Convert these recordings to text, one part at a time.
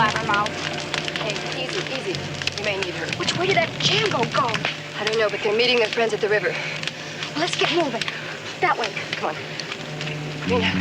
blabbermouth. Hey, easy, easy. You may need her. Which way did that Django go? I don't know, but they're meeting their friends at the river. Well, let's get moving. That way. Come on. Nina.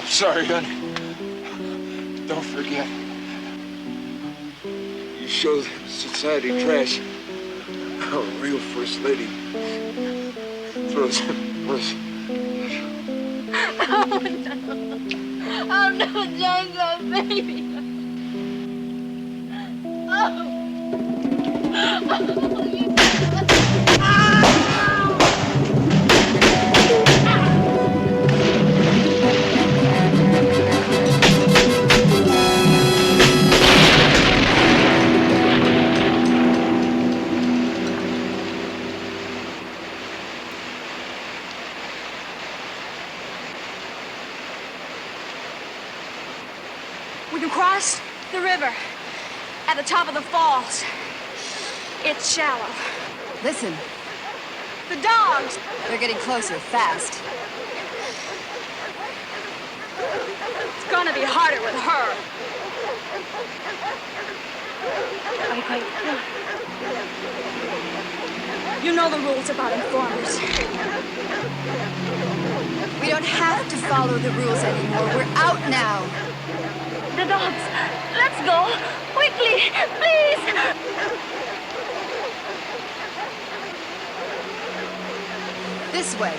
Sorry, honey. Don't forget. You showed society trash. Our real first lady. Frozen. Oh no. Oh no, Django, baby. We can cross the river at the top of the falls. It's shallow. Listen. The dogs! They're getting closer, fast. It's gonna be harder with her. Okay. You know the rules about informers. We don't have to follow the rules anymore. We're out now. The dogs! Let's go! Quickly! Please! This way.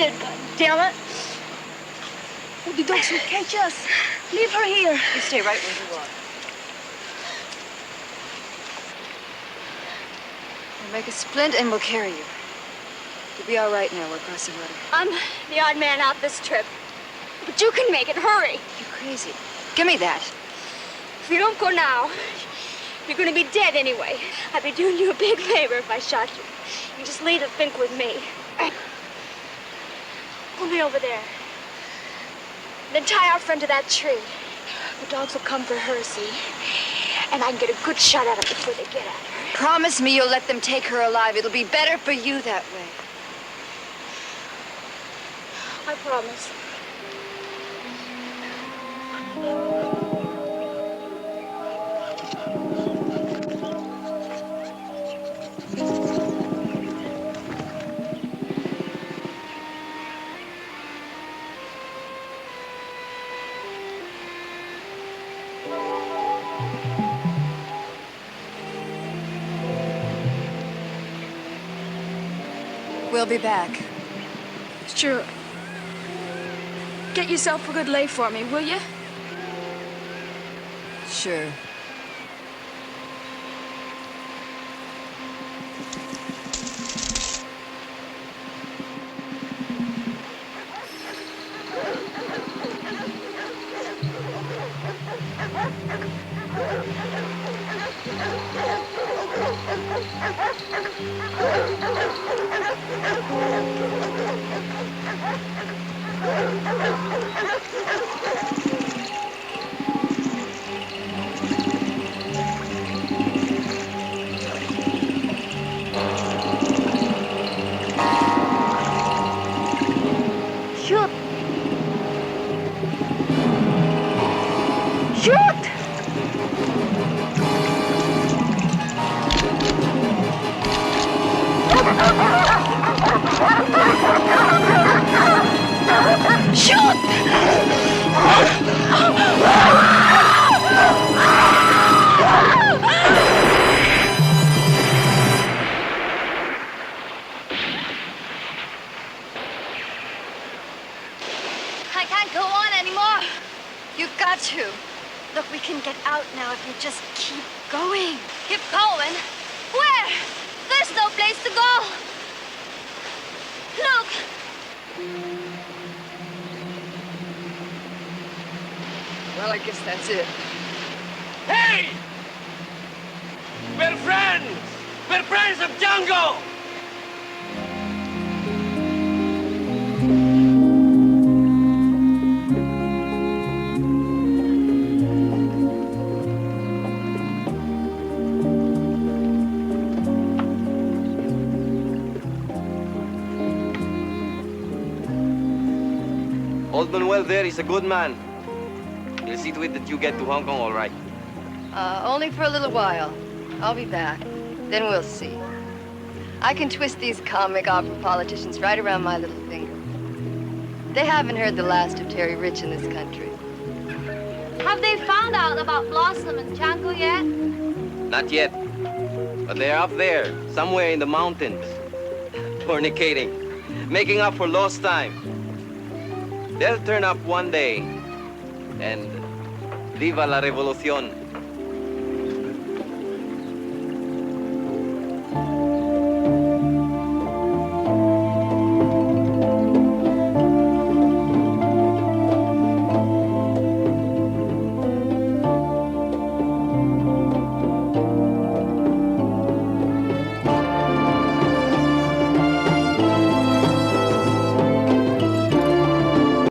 twisted, damn it. Oh, the dogs will catch us. Leave her here. You stay right where you are. We'll make a splint and we'll carry you. You'll be all right now. We're across the water. I'm the odd man out this trip. But you can make it. Hurry. You're crazy. Give me that. If you don't go now, you're gonna be dead anyway. I'd be doing you a big favor if I shot you. You just leave the Fink with me. Pull me over there. Then tie our friend to that tree. The dogs will come for her, see? And I can get a good shot at them before they get at her. Promise me you'll let them take her alive. It'll be better for you that way. I promise. We'll be back. Sure. Get yourself a good lay for me, will you? Sure. Shoot! Shoot! Shoot! I can't go on anymore. You've got to. Look, we can get out now if you just keep going. Keep going? Where? There's no place to go. Look! Well, I guess that's it. Hey! We're friends! We're friends of Django! Old Manuel there is a good man. He'll see to it that you get to Hong Kong all right. Only for a little while. I'll be back. Then we'll see. I can twist these comic opera politicians right around my little finger. They haven't heard the last of Terry Rich in this country. Have they found out about Blossom and Django yet? Not yet. But they're up there, somewhere in the mountains. Fornicating. Making up for lost time. They'll turn up one day. And viva la revolucion.